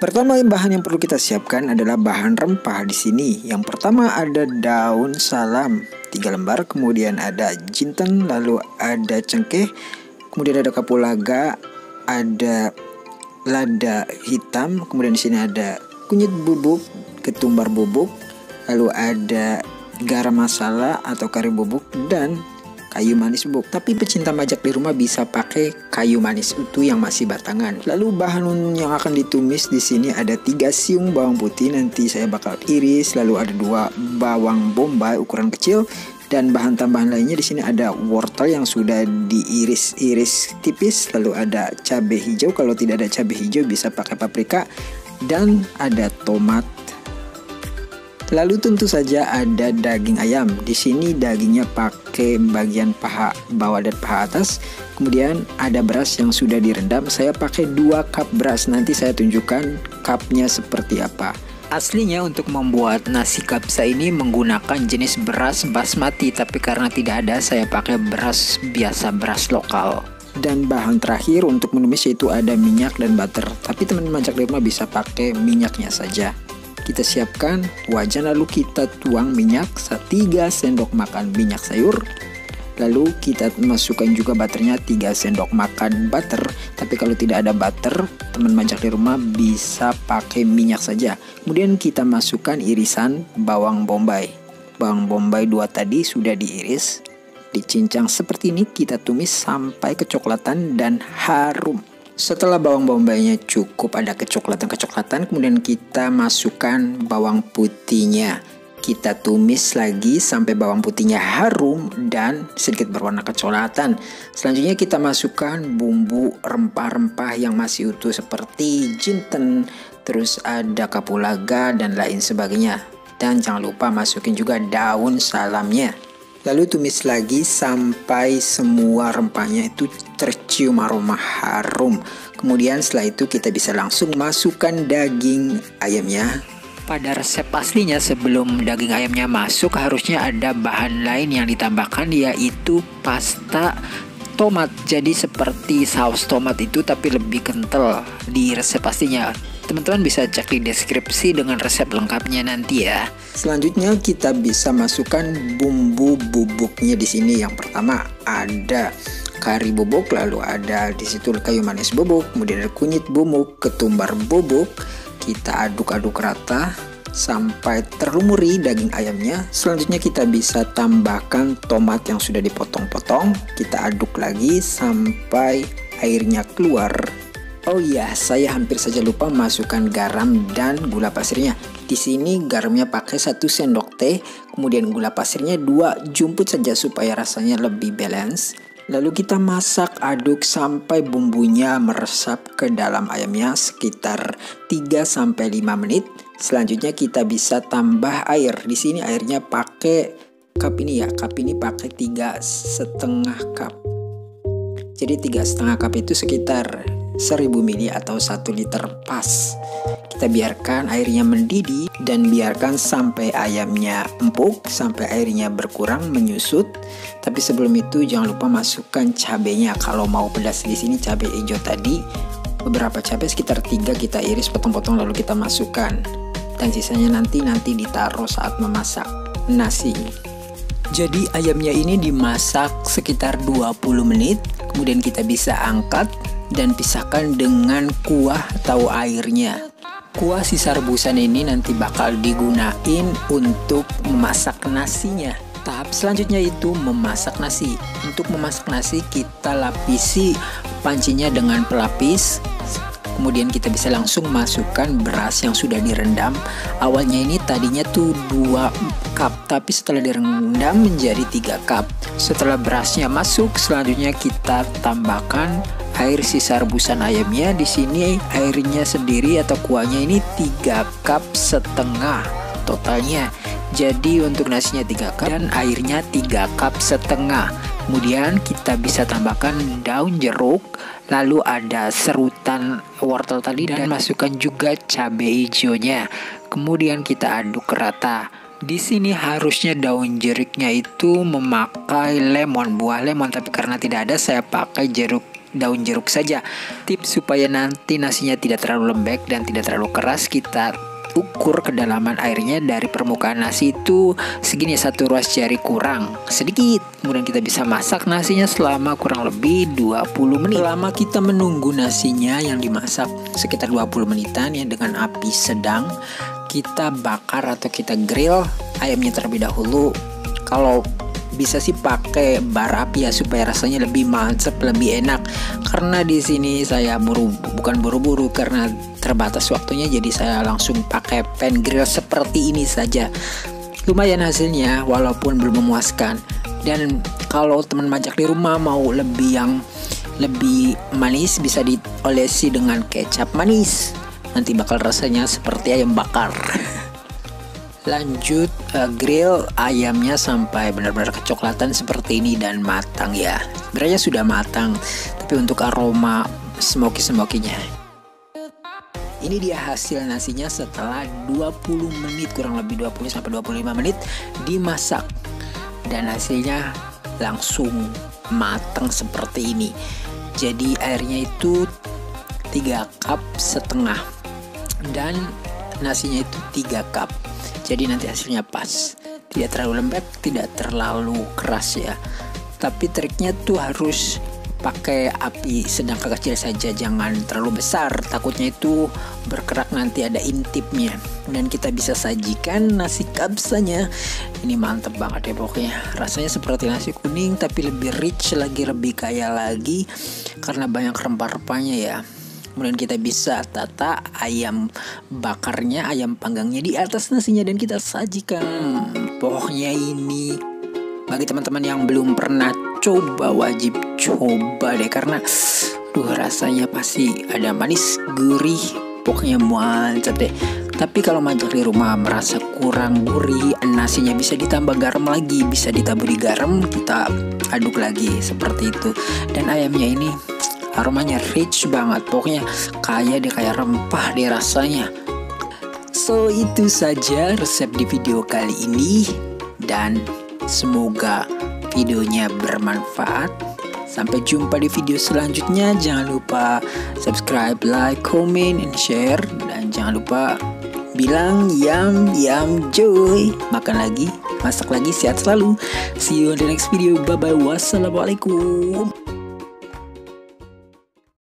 Pertama, bahan yang perlu kita siapkan adalah bahan rempah di sini. Yang pertama ada daun salam 3 lembar, kemudian ada jinten, lalu ada cengkeh, kemudian ada kapulaga, ada lada hitam, kemudian di sini ada kunyit bubuk, ketumbar bubuk, lalu ada garam masala atau kari bubuk dan kayu manis bubuk. Tapi pecinta majak di rumah bisa pakai kayu manis utuh yang masih batangan. Lalu bahan yang akan ditumis di sini ada 3 siung bawang putih, nanti saya bakal iris, lalu ada 2 bawang bombay ukuran kecil, dan bahan tambahan lainnya di sini ada wortel yang sudah diiris-iris tipis, lalu ada cabai hijau, kalau tidak ada cabai hijau bisa pakai paprika, dan ada tomat. Lalu tentu saja ada daging ayam. Di sini dagingnya pakai bagian paha bawah dan paha atas. Kemudian ada beras yang sudah direndam. Saya pakai 2 cup beras. Nanti saya tunjukkan cupnya seperti apa. Aslinya untuk membuat nasi kapsa ini menggunakan jenis beras basmati, tapi karena tidak ada saya pakai beras biasa, beras lokal. Dan bahan terakhir untuk menumis yaitu ada minyak dan butter. Tapi teman-teman majak di rumah bisa pakai minyaknya saja. Kita siapkan wajan, lalu kita tuang minyak 3 sendok makan minyak sayur. Lalu kita masukkan juga butternya 3 sendok makan butter. Tapi kalau tidak ada butter, teman majak di rumah bisa pakai minyak saja. Kemudian kita masukkan irisan bawang bombay. Bawang bombay 2 tadi sudah diiris, dicincang seperti ini. Kita tumis sampai kecoklatan dan harum. Setelah bawang bombaynya cukup ada kecoklatan, kemudian kita masukkan bawang putihnya. Kita tumis lagi sampai bawang putihnya harum dan sedikit berwarna kecoklatan. Selanjutnya kita masukkan bumbu rempah-rempah yang masih utuh seperti jinten, terus ada kapulaga dan lain sebagainya. Dan jangan lupa masukin juga daun salamnya. Lalu tumis lagi sampai semua rempahnya itu tercium aroma harum. Kemudian setelah itu kita bisa langsung masukkan daging ayamnya. Pada resep aslinya sebelum daging ayamnya masuk harusnya ada bahan lain yang ditambahkan, yaitu pasta tomat. Jadi seperti saus tomat itu tapi lebih kental di resep aslinya. Teman-teman bisa cek di deskripsi dengan resep lengkapnya nanti ya. Selanjutnya kita bisa masukkan bumbu bubuknya di sini. Yang pertama ada kari bubuk, lalu ada di situ kayu manis bubuk, kemudian ada kunyit bubuk, ketumbar bubuk. Kita aduk-aduk rata sampai terlumuri daging ayamnya. Selanjutnya kita bisa tambahkan tomat yang sudah dipotong-potong. Kita aduk lagi sampai airnya keluar. Oh iya, saya hampir saja lupa masukkan garam dan gula pasirnya. Di sini garamnya pakai 1 sendok teh, kemudian gula pasirnya 2 jumput saja supaya rasanya lebih balance. Lalu kita masak aduk sampai bumbunya meresap ke dalam ayamnya sekitar 3-5 menit. Selanjutnya kita bisa tambah air. Di sini airnya pakai cup ini ya. Cup ini pakai 3,5 cup. Jadi 3,5 cup itu sekitar 1000 ml atau 1 liter pas. Kita biarkan airnya mendidih dan biarkan sampai ayamnya empuk, sampai airnya berkurang menyusut. Tapi sebelum itu jangan lupa masukkan cabenya. Kalau mau pedas di sini cabai hijau tadi beberapa cabai sekitar 3 kita iris potong-potong lalu kita masukkan. Dan sisanya nanti ditaruh saat memasak nasi. Jadi ayamnya ini dimasak sekitar 20 menit. Kemudian kita bisa angkat dan pisahkan dengan kuah atau airnya. Kuah sisa rebusan ini nanti bakal digunain untuk memasak nasinya. Tahap selanjutnya itu memasak nasi. Untuk memasak nasi kita lapisi pancinya dengan pelapis. Kemudian kita bisa langsung masukkan beras yang sudah direndam. Awalnya ini tadinya tuh 2 cup, tapi setelah direndam menjadi 3 cup. Setelah berasnya masuk, selanjutnya kita tambahkan air sisa rebusan ayamnya. Di sini airnya sendiri atau kuahnya ini 3,5 cup totalnya. Jadi untuk nasinya 3 cup dan airnya 3,5 cup. Kemudian kita bisa tambahkan daun jeruk, lalu ada serutan wortel tadi dan masukkan juga cabai hijaunya. Kemudian kita aduk rata. Di sini harusnya daun jeruknya itu memakai lemon, buah lemon, tapi karena tidak ada saya pakai daun jeruk saja. Tips supaya nanti nasinya tidak terlalu lembek dan tidak terlalu keras, kita ukur kedalaman airnya dari permukaan nasi itu segini, 1 ruas jari kurang sedikit. Kemudian kita bisa masak nasinya selama kurang lebih 20 menit. Selama kita menunggu nasinya yang dimasak sekitar 20 menitan ya, dengan api sedang, kita bakar atau kita grill ayamnya terlebih dahulu. Kalau bisa sih pakai bara api ya, supaya rasanya lebih mantap, lebih enak. Karena di sini saya bukan buru-buru karena terbatas waktunya, jadi saya langsung pakai pan grill seperti ini saja. Lumayan hasilnya walaupun belum memuaskan. Dan kalau teman majak di rumah mau lebih manis, bisa diolesi dengan kecap manis. Nanti bakal rasanya seperti ayam bakar. Lanjut grill ayamnya sampai benar-benar kecoklatan seperti ini dan matang ya. Sebenarnya sudah matang, tapi untuk aroma smoky-smokinya. Ini dia hasil nasinya setelah 20 menit, kurang lebih 20-25 menit dimasak. Dan hasilnya langsung matang seperti ini. Jadi airnya itu 3,5 cup dan nasinya itu 3 cup. Jadi nanti hasilnya pas, tidak terlalu lembek, tidak terlalu keras ya. Tapi triknya tuh harus pakai api sedang ke kecil saja, jangan terlalu besar, takutnya itu berkerak, nanti ada intipnya. Dan kita bisa sajikan nasi kabsanya. Ini mantep banget ya pokoknya. Rasanya seperti nasi kuning tapi lebih rich lagi, lebih kaya lagi karena banyak rempah-rempahnya ya. Kemudian kita bisa tata ayam bakarnya, ayam panggangnya di atas nasinya dan kita sajikan. Pokoknya ini bagi teman-teman yang belum pernah coba, wajib coba deh, karena rasanya pasti ada manis, gurih, pokoknya mantap deh. Tapi kalau majak di rumah merasa kurang gurih, nasinya bisa ditambah garam lagi, bisa ditaburi garam, kita aduk lagi seperti itu. Dan ayamnya ini aromanya rich banget, pokoknya kayak rempah deh rasanya. So itu saja resep di video kali ini, dan semoga videonya bermanfaat. Sampai jumpa di video selanjutnya. Jangan lupa subscribe, like, comment, and share. Dan jangan lupa bilang yum joy. Makan lagi, masak lagi, sehat selalu. See you on the next video. Bye bye. Wassalamualaikum.